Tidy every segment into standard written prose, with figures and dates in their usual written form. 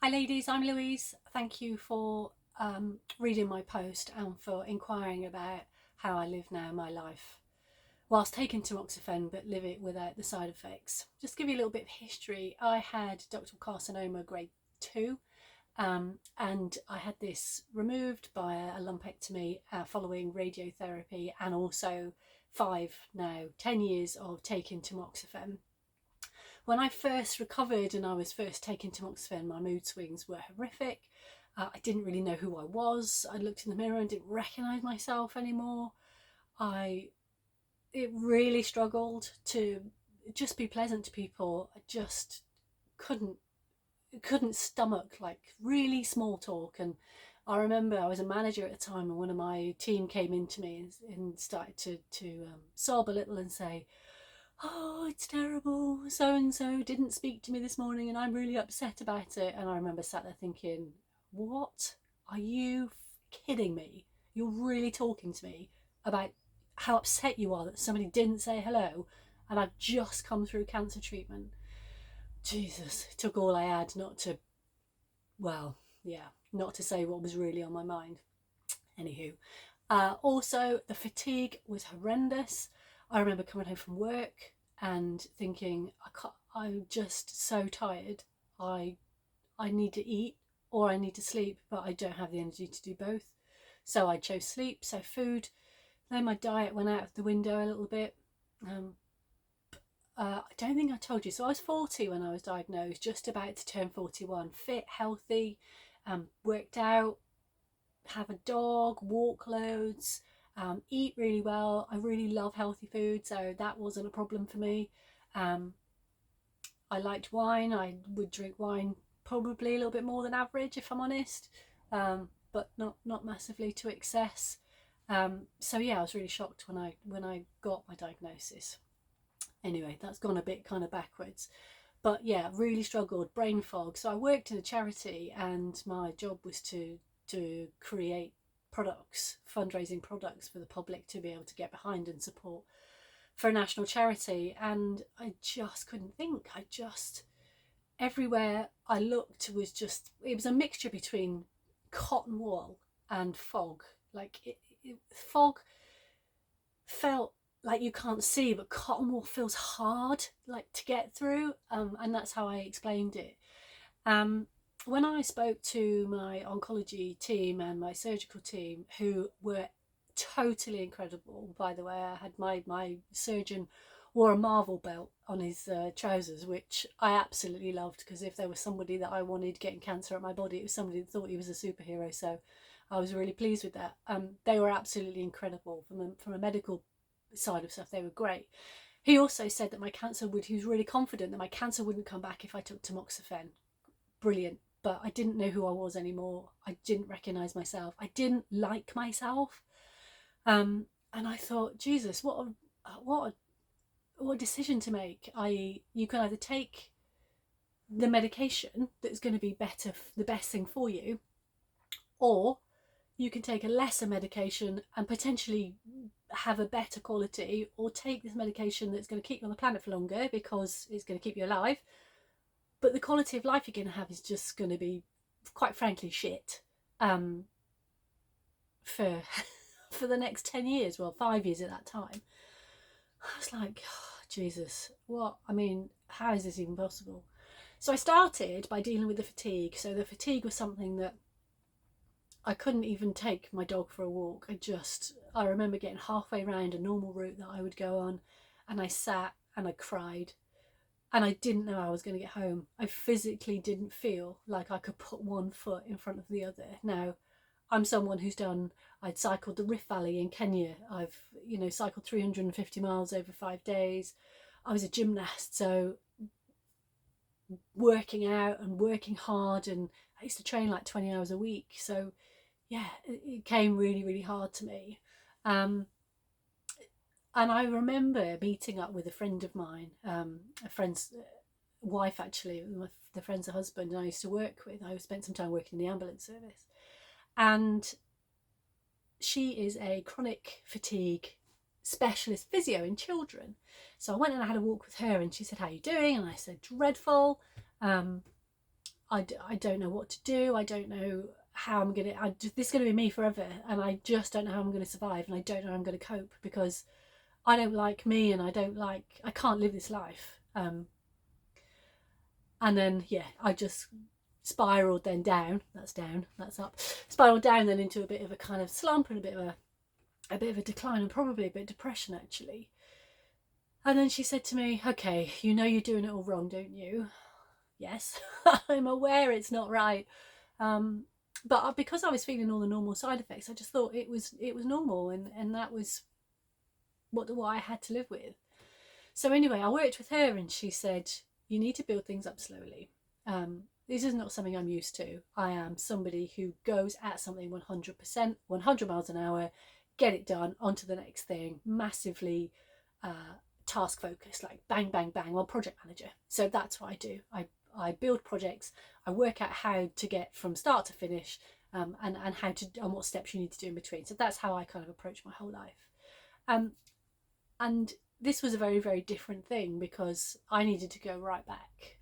Hi ladies, I'm Louise. Thank you for reading my post and for inquiring about how I live now my life whilst taking tamoxifen but live it without the side effects. Just to give you a little bit of history, I had ductal carcinoma grade 2 and I had this removed by a lumpectomy following radiotherapy and also 10 years of taking tamoxifen. When I first recovered and I was first taking tamoxifen, my mood swings were horrific. I didn't really know who I was. I looked in the mirror and didn't recognise myself anymore. It really struggled to just be pleasant to people. I just couldn't stomach like really small talk. And I remember I was a manager at the time, and one of my team came into me and started to sob a little and say, "Oh, it's terrible, so and so didn't speak to me this morning and I'm really upset about it." And I remember sat there thinking, what? Are you kidding me? You're really talking to me about how upset you are that somebody didn't say hello and I've just come through cancer treatment. Jesus, it took all I had not to, well, yeah, not to say what was really on my mind. Anywho, also the fatigue was horrendous. I remember coming home from work and thinking, I'm just so tired. I need to eat or I need to sleep, but I don't have the energy to do both. So I chose sleep, so food. Then my diet went out of the window a little bit. I don't think I told you. So I was 40 when I was diagnosed, just about to turn 41. Fit, healthy, worked out, have a dog, walk loads, eat really well. I really love healthy food, so that wasn't a problem for me. I liked wine. I would drink wine probably a little bit more than average, if I'm honest, but not massively to excess. So yeah, I was really shocked when I got my diagnosis. Anyway, that's gone a bit kind of backwards. But yeah, really struggled, brain fog. So I worked in a charity and my job was to create products, fundraising products for the public to be able to get behind and support for a national charity. And I just couldn't think. Everywhere I looked it was a mixture between cotton wool and fog. Fog felt like you can't see, but cotton wool feels hard, like to get through. And that's how I explained it. When I spoke to my oncology team and my surgical team, who were totally incredible, by the way, I had my surgeon wore a Marvel belt on his trousers, which I absolutely loved, because if there was somebody that I wanted getting cancer at my body, it was somebody that thought he was a superhero. So I was really pleased with that. They were absolutely incredible from a medical side of stuff. They were great. He also said that he was really confident that my cancer wouldn't come back if I took tamoxifen. Brilliant. But I didn't know who I was anymore. I didn't recognise myself. I didn't like myself. And I thought, Jesus, what a decision to make. You can either take the medication that's going to be the best thing for you, or you can take a lesser medication and potentially have a better quality, or take this medication that's going to keep you on the planet for longer because it's going to keep you alive, but the quality of life you're going to have is just going to be, quite frankly, shit for for the next 10 years, well, 5 years at that time. I was like, oh, Jesus, what? I mean, how is this even possible? So I started by dealing with the fatigue. So the fatigue was something that I couldn't even take my dog for a walk. I remember getting halfway around a normal route that I would go on, and I sat and I cried, and I didn't know I was going to get home. I physically didn't feel like I could put one foot in front of the other. Now, I'm someone I'd cycled the Rift Valley in Kenya. I've, cycled 350 miles over 5 days. I was a gymnast, so working out and working hard, and I used to train like 20 hours a week. So yeah, it came really, really hard to me. And I remember meeting up with a friend of mine, a friend's wife actually, the friend's husband I used to work with. I spent some time working in the ambulance service, and she is a chronic fatigue specialist physio in children. So I went and I had a walk with her, and she said, "How are you doing?" And I said, "Dreadful." I don't know what to do. I don't know how I'm going to, this is going to be me forever. And I just don't know how I'm going to survive. And I don't know how I'm going to cope, because I don't like me, and I can't live this life. And then, yeah, I just spiraled then down, that's up, spiraled down then into a bit of a kind of slump and a bit of a decline, and probably a bit of depression actually. And then she said to me, okay, you know you're doing it all wrong, don't you? Yes, I'm aware it's not right. But because I was feeling all the normal side effects, I just thought it was normal, and that was what I had to live with. So anyway, I worked with her, and she said, you need to build things up slowly. This is not something I'm used to. I am somebody who goes at something 100%, 100 miles an hour, get it done, on to the next thing, massively task focused, like bang, bang, bang. Well, project manager. So that's what I do. I build projects. I work out how to get from start to finish, and how to, and what steps you need to do in between. So that's how I kind of approach my whole life. And this was a very, very different thing, because I needed to go right back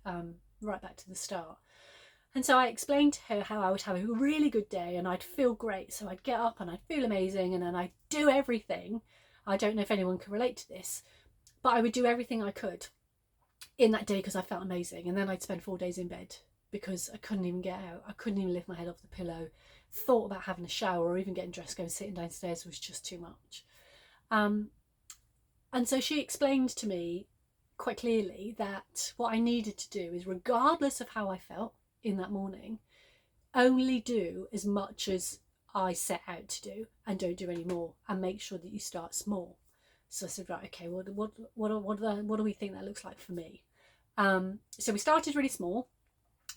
to the start. And so I explained to her how I would have a really good day and I'd feel great. So I'd get up and I'd feel amazing, and then I'd do everything. I don't know if anyone can relate to this, but I would do everything I could in that day because I felt amazing. And then I'd spend 4 days in bed because I couldn't even get out. I couldn't even lift my head off the pillow. Thought about having a shower or even getting dressed, going sitting downstairs was just too much. And so she explained to me quite clearly that what I needed to do is, regardless of how I felt in that morning, only do as much as I set out to do and don't do any more, and make sure that you start small. So I said, right, okay, what do we think that looks like for me? So we started really small.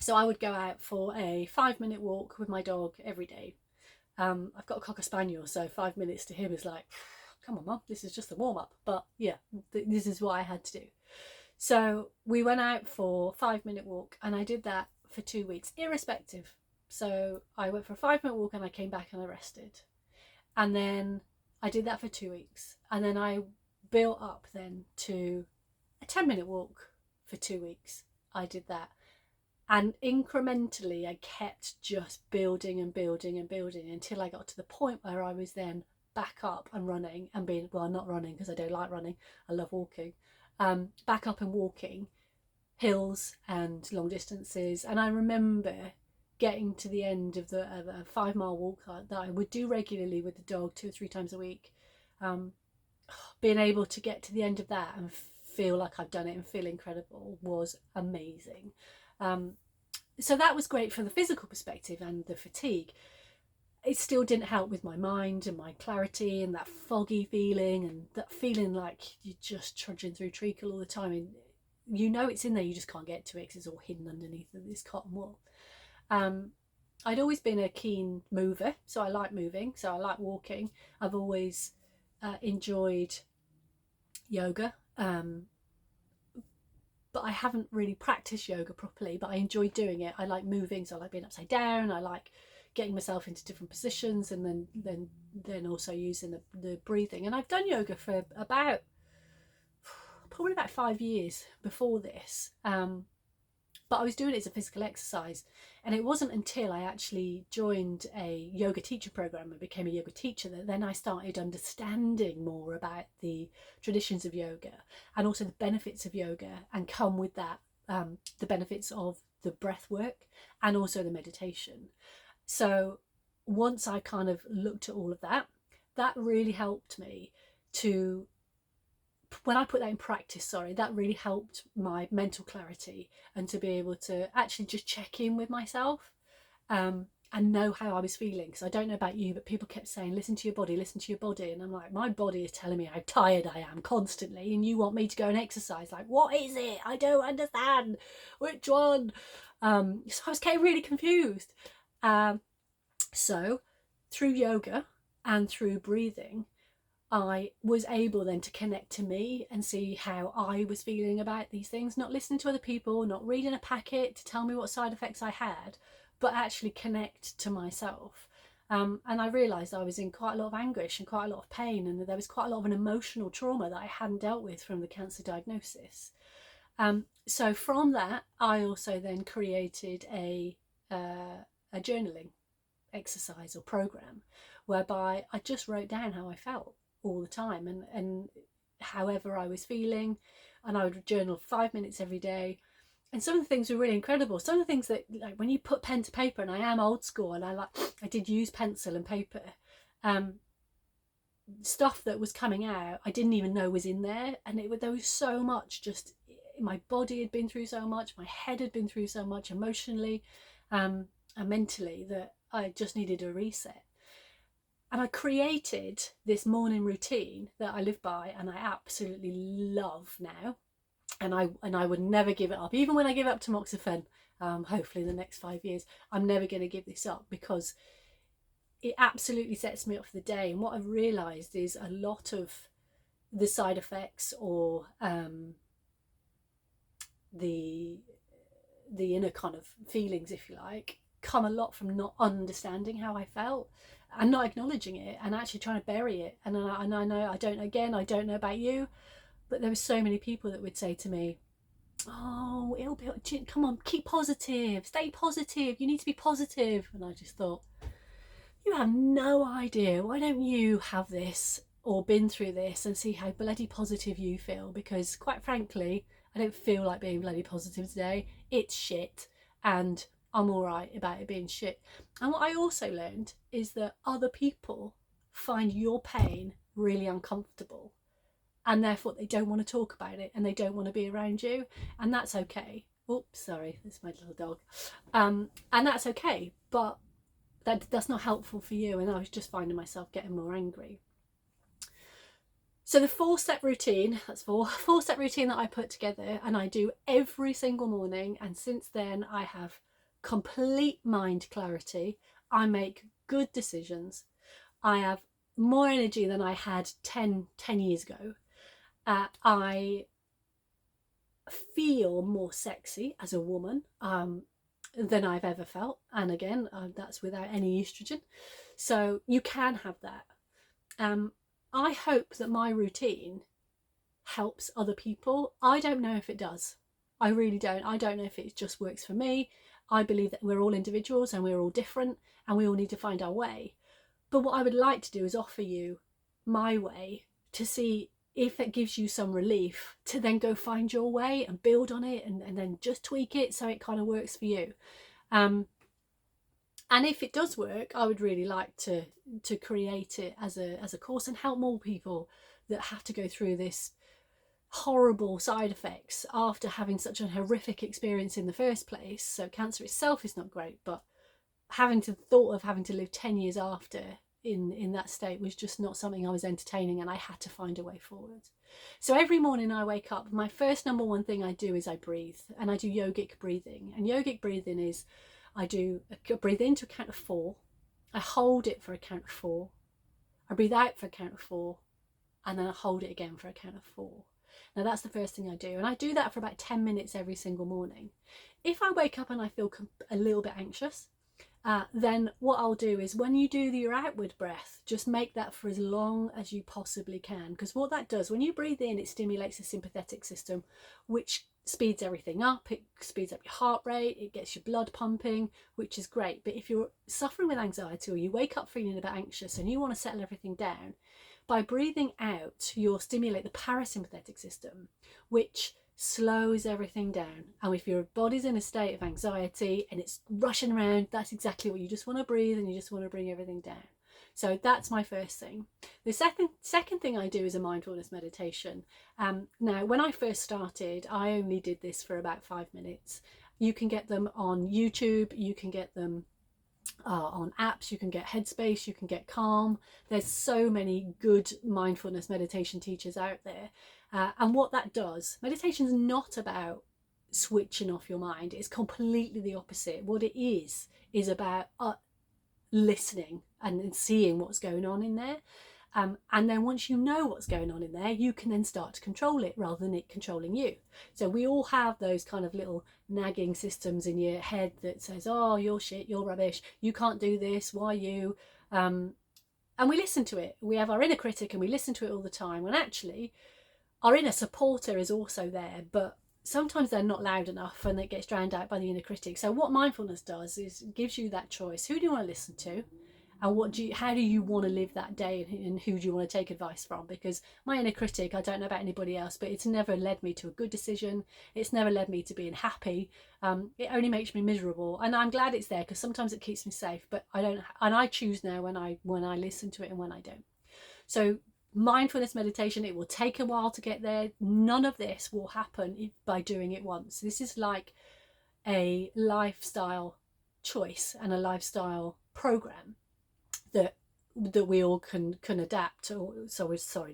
So I would go out for a 5-minute walk with my dog every day. I've got a cocker spaniel, so 5 minutes to him is like, come on, Mum, this is just a warm up. But yeah, this is what I had to do. So we went out for a 5-minute walk, and I did that for 2 weeks, irrespective. So I went for a 5-minute walk and I came back and I rested. And then I did that for 2 weeks. And then I built up then to a 10-minute walk for 2 weeks. I did that. And incrementally, I kept just building and building and building until I got to the point where I was then back up and running and being, well, not running because I don't like running. I love walking. Back up and walking hills and long distances. And I remember getting to the end of a 5-mile walk that I would do regularly with the dog 2 or 3 times a week. Being able to get to the end of that and feel like I've done it and feel incredible was amazing. So that was great from the physical perspective and the fatigue. It still didn't help with my mind and my clarity and that foggy feeling and that feeling like you're just trudging through treacle all the time. And you know it's in there, you just can't get to it because it's all hidden underneath this cotton wool. I'd always been a keen mover, so I like moving, so I like walking. I've always enjoyed yoga, but I haven't really practiced yoga properly, but I enjoy doing it. I like moving, so I like being upside down. I like getting myself into different positions, and then also using the breathing. And I've done yoga for probably about 5 years before this. But I was doing it as a physical exercise, and it wasn't until I actually joined a yoga teacher program and became a yoga teacher that then I started understanding more about the traditions of yoga and also the benefits of yoga, and come with that the benefits of the breath work and also the meditation. So once I kind of looked at all of that, that really helped me to, when I put that in practice, that really helped my mental clarity and to be able to actually just check in with myself and know how I was feeling. Because I don't know about you, but people kept saying, listen to your body, listen to your body. And I'm like, my body is telling me how tired I am constantly, and you want me to go and exercise. Like, what is it? I don't understand. Which one? So I was getting really confused. So through yoga and through breathing, I was able then to connect to me and see how I was feeling about these things, not listening to other people, not reading a packet to tell me what side effects I had, but actually connect to myself. And I realised I was in quite a lot of anguish and quite a lot of pain, and there was quite a lot of an emotional trauma that I hadn't dealt with from the cancer diagnosis. So from that, I also then created a journaling exercise or program whereby I just wrote down how I felt all the time, and however I was feeling, and I would journal 5 minutes every day. And some of the things were really incredible. Some of the things that, like, when you put pen to paper, and I am old school, and I did use pencil and paper, stuff that was coming out I didn't even know was in there, and there was so much, just my body had been through so much, my head had been through so much emotionally, and mentally, that I just needed a reset. And I created this morning routine that I live by, and I absolutely love now. And I would never give it up, even when I give up tamoxifen. Hopefully in the next 5 years, I'm never going to give this up, because it absolutely sets me up for the day. And what I've realised is a lot of the side effects, or the inner kind of feelings, if you like, come a lot from not understanding how I felt and not acknowledging it, and actually trying to bury it. And I know, I don't know about you, but there were so many people that would say to me, oh, it'll be, come on, keep positive, stay positive, you need to be positive. And I just thought, you have no idea. Why don't you have this or been through this and see how bloody positive you feel? Because quite frankly, I don't feel like being bloody positive today. It's shit, and I'm all right about it being shit. And what I also learned is that other people find your pain really uncomfortable, and therefore they don't want to talk about it, and they don't want to be around you, and that's okay. Oops, sorry, that's my little dog. And that's okay, but that's not helpful for you. And I was just finding myself getting more angry. So the 4-step routine, that's four-step routine that I put together, and I do every single morning. And since then, I have complete mind clarity. I make good decisions. I have more energy than I had 10 years ago. I feel more sexy as a woman than I've ever felt. And again, that's without any estrogen. So you can have that. I hope that my routine helps other people. I don't know if it does. I really don't. I don't know if it just works for me. I believe that we're all individuals and we're all different, and we all need to find our way. But what I would like to do is offer you my way, to see if it gives you some relief, to then go find your way and build on it, and then just tweak it so it kind of works for you. And if it does work, I would really like to create it as a course and help more people that have to go through this horrible side effects after having such a horrific experience in the first place. So cancer itself is not great, but having to thought of having to live 10 years after in that state was just not something I was entertaining, and I had to find a way forward. So every morning I wake up, my first number one thing I do is I breathe, and I do yogic breathing. And yogic breathing is, I breathe in to a count of 4, I hold it for a count of 4, I breathe out for a count of 4, and then I hold it again for a count of 4. Now that's the first thing I do, and I do that for about 10 minutes every single morning. If I wake up and I feel a little bit anxious, then what I'll do is, when you do your outward breath, just make that for as long as you possibly can. Because what that does, when you breathe in, it stimulates the sympathetic system, which speeds everything up. It speeds up your heart rate, it gets your blood pumping, which is great. But if you're suffering with anxiety, or you wake up feeling a bit anxious and you want to settle everything down, by breathing out, you'll stimulate the parasympathetic system, which slows everything down. And if your body's in a state of anxiety and it's rushing around, that's exactly what you just want to breathe, and you just want to bring everything down. So that's my first thing. The second thing I do is a mindfulness meditation. Now, when I first started, I only did this for about 5 minutes. You can get them on YouTube, you can get them on apps, you can get Headspace, you can get Calm. There's so many good mindfulness meditation teachers out there. And what that does, meditation is not about switching off your mind. It's completely the opposite. What it is about listening and seeing what's going on in there. And then once you know what's going on in there, you can then start to control it rather than it controlling you. So we all have those kind of little nagging systems in your head that says, oh, you're shit, you're rubbish, you can't do this, why you? And we listen to it. We have our inner critic and we listen to it all the time. When actually, our inner supporter is also there, but sometimes they're not loud enough and it gets drowned out by the inner critic. So what mindfulness does is it gives you that choice. Who do you want to listen to? And how do you want to live that day, and who do you want to take advice from? Because my inner critic, I don't know about anybody else, but it's never led me to a good decision. It's never led me to being happy. It only makes me miserable, and I'm glad it's there because sometimes it keeps me safe. But I don't, and I choose now when I listen to it and when I don't. So mindfulness meditation, it will take a while to get there. None of this will happen by doing it once. This is like a lifestyle choice and a lifestyle program that we all can adapt, or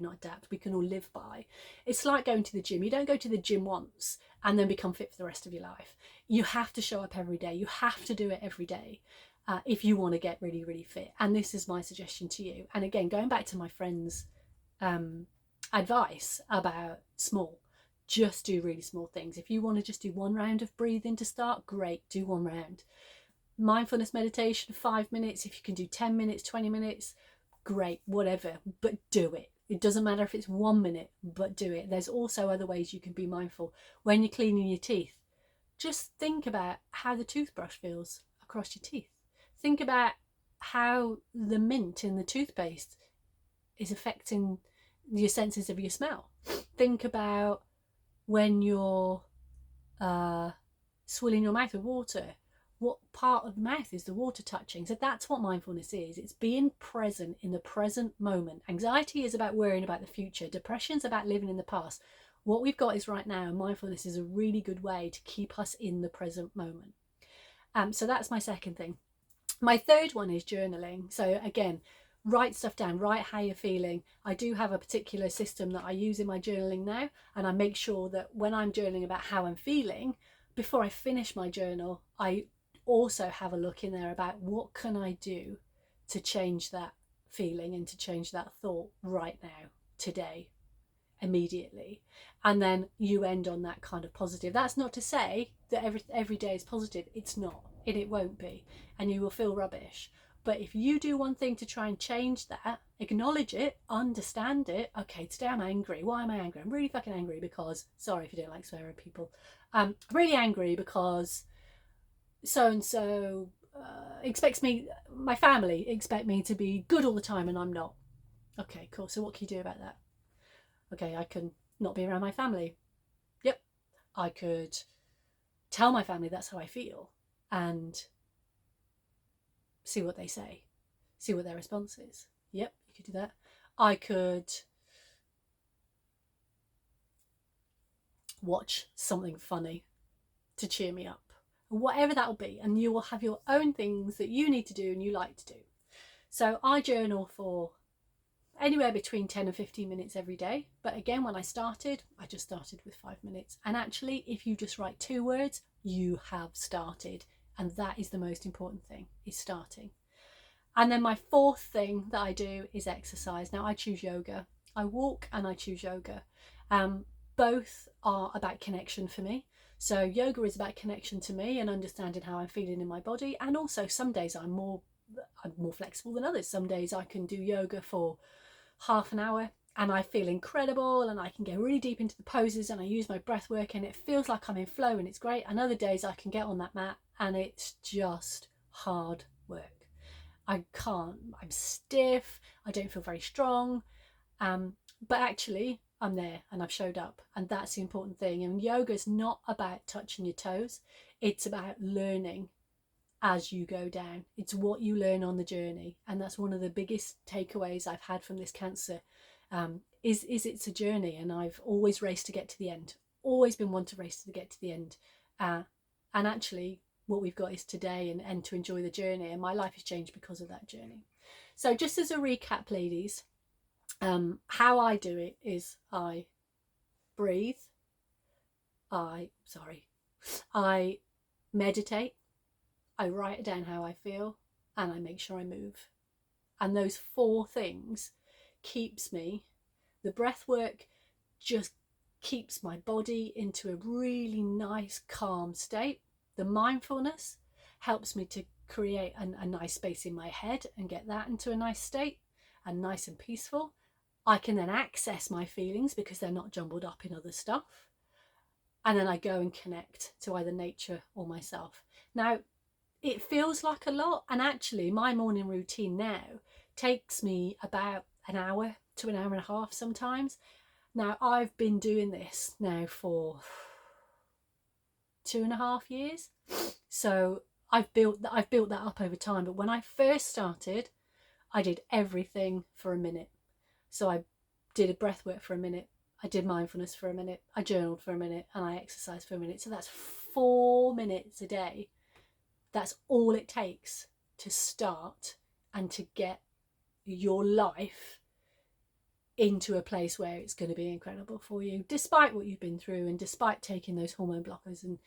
not adapt, we can all live by. It's like going to the gym. You don't go to the gym once and then become fit for the rest of your life. You have to show up every day. You have to do it every day if you want to get really, really fit. And this is my suggestion to you. And again, going back to my friend's advice about small, just do really small things. If you want to just do one round of breathing to start, great, do one round. Mindfulness meditation, 5 minutes. If you can do 10 minutes, 20 minutes, great, whatever, but do it. It doesn't matter if it's 1 minute, but do it. There's also other ways you can be mindful. When you're cleaning your teeth, just think about how the toothbrush feels across your teeth. Think about how the mint in the toothpaste is affecting your senses of your smell. Think about when you're swilling your mouth with water, what part of the mouth is the water touching? So that's what mindfulness is. It's being present in the present moment. Anxiety is about worrying about the future. Depression is about living in the past. What we've got is right now. Mindfulness is a really good way to keep us in the present moment. So that's my second thing. My third one is journaling. So again, write stuff down, write how you're feeling. I do have a particular system that I use in my journaling now, and I make sure that when I'm journaling about how I'm feeling, before I finish my journal, I also have a look in there about what can I do to change that feeling and to change that thought right now, today, immediately. And then you end on that kind of positive. That's not to say that every day is positive. It's not, and it won't be, and you will feel rubbish. But if you do one thing to try and change that, acknowledge it, understand it. Okay, today I'm angry. Why am I angry? I'm really fucking angry because, sorry if you don't like swearing people, I'm really angry because so-and-so expects me, my family expect me to be good all the time and I'm not. Okay, cool. So what can you do about that? Okay, I can not be around my family. Yep. I could tell my family that's how I feel and see what they say, see what their response is. Yep, you could do that. I could watch something funny to cheer me up, whatever that'll be, and you will have your own things that you need to do and you like to do. So I journal for anywhere between 10 and 15 minutes every day. But again, when I just started with 5 minutes. And actually, if you just write 2 words, you have started. And that is the most important thing, is starting. And then my fourth thing that I do is exercise. Now I choose yoga. I walk and I choose yoga. Both are about connection for me. So yoga is about connection to me and understanding how I'm feeling in my body. And also some days I'm more flexible than others. Some days I can do yoga for half an hour and I feel incredible and I can get really deep into the poses and I use my breath work and it feels like I'm in flow and it's great. And other days I can get on that mat and it's just hard work. I can't, I'm stiff, I don't feel very strong, but actually I'm there and I've showed up, and that's the important thing. And yoga is not about touching your toes, it's about learning as you go down. It's what you learn on the journey, and that's one of the biggest takeaways I've had from this cancer, is it's a journey, and I've always raced to get to the end, always been one to race to get to the end, and actually what we've got is today and to enjoy the journey, and my life has changed because of that journey. So just as a recap, ladies, how I do it is I breathe, I meditate, I write down how I feel, and I make sure I move. And those 4 things keeps me, the breath work just keeps my body into a really nice calm state. The mindfulness helps me to create a nice space in my head and get that into a nice state and nice and peaceful. I can then access my feelings because they're not jumbled up in other stuff. and then I go and connect to either nature or myself. Now, it feels like a lot, and actually my morning routine now takes me about an hour to an hour and a half sometimes. Now, I've been doing this now for 2.5 years, so I've built that up over time. But when I first started, I did everything for a minute. So I did a breath work for a minute, I did mindfulness for a minute, I journaled for a minute, and I exercised for a minute. So that's 4 minutes a day. That's all it takes to start and to get your life into a place where it's going to be incredible for you, despite what you've been through and despite taking those hormone blockers. And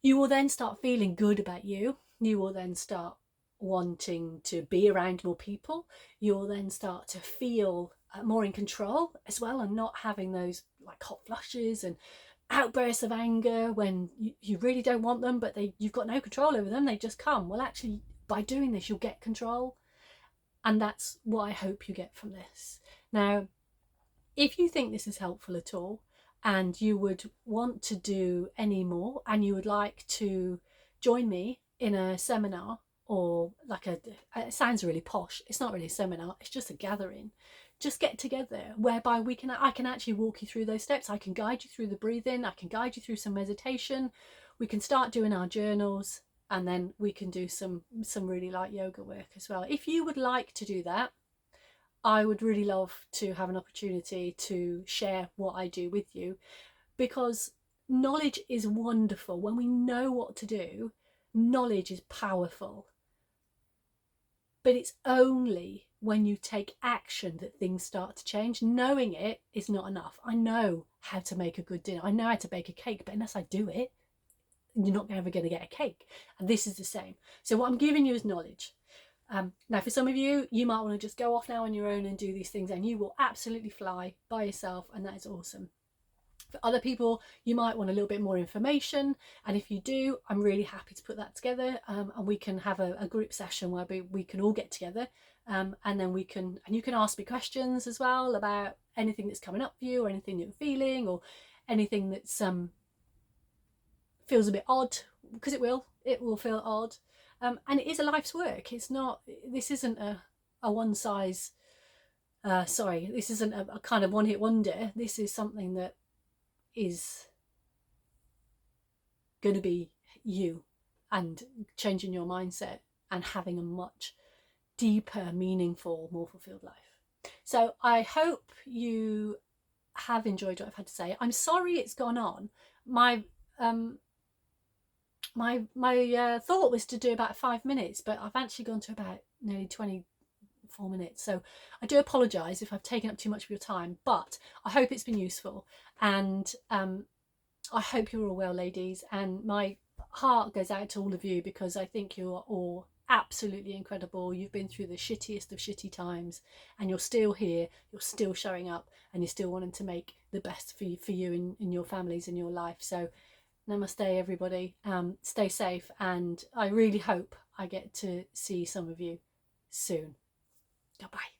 you will then start feeling good about you. You will then start wanting to be around more people. You'll then start to feel more in control as well, and not having those like hot flushes and outbursts of anger when you really don't want them, but you've got no control over them. They just come. Well, actually, by doing this, you'll get control. And that's what I hope you get from this. Now, if you think this is helpful at all, and you would want to do any more, and you would like to join me in a seminar, or like it sounds really posh, it's not really a seminar, it's just a gathering, just get together whereby I can actually walk you through those steps. I can guide you through the breathing, I can guide you through some meditation, we can start doing our journals, and then we can do some really light yoga work as well. If you would like to do that, I would really love to have an opportunity to share what I do with you, because knowledge is wonderful. When we know what to do, knowledge is powerful. But it's only when you take action that things start to change. Knowing it is not enough. I know how to make a good dinner, I know how to bake a cake, but unless I do it, you're not ever going to get a cake. And this is the same. So what I'm giving you is knowledge. Now, for some of you, you might want to just go off now on your own and do these things, and you will absolutely fly by yourself, and that is awesome. For other people, you might want a little bit more information, and if you do, I'm really happy to put that together, and we can have a group session where we can all get together, and then you can ask me questions as well about anything that's coming up for you, or anything you're feeling, or anything that's feels a bit odd, because it will feel odd. And it is a life's work. It's not, this isn't a one size, this isn't a kind of one hit wonder. This is something that is going to be you, and changing your mindset and having a much deeper, meaningful, more fulfilled life. So I hope you have enjoyed what I've had to say. I'm sorry it's gone on. My thought was to do about 5 minutes, but I've actually gone to about nearly 24 minutes. So I do apologise if I've taken up too much of your time, but I hope it's been useful, and I hope you're all well, ladies, and my heart goes out to all of you, because I think you are all absolutely incredible. You've been through the shittiest of shitty times, and you're still here, you're still showing up, and you're still wanting to make the best for you and your families and your life. So namaste, everybody. Stay safe, and I really hope I get to see some of you soon. Goodbye.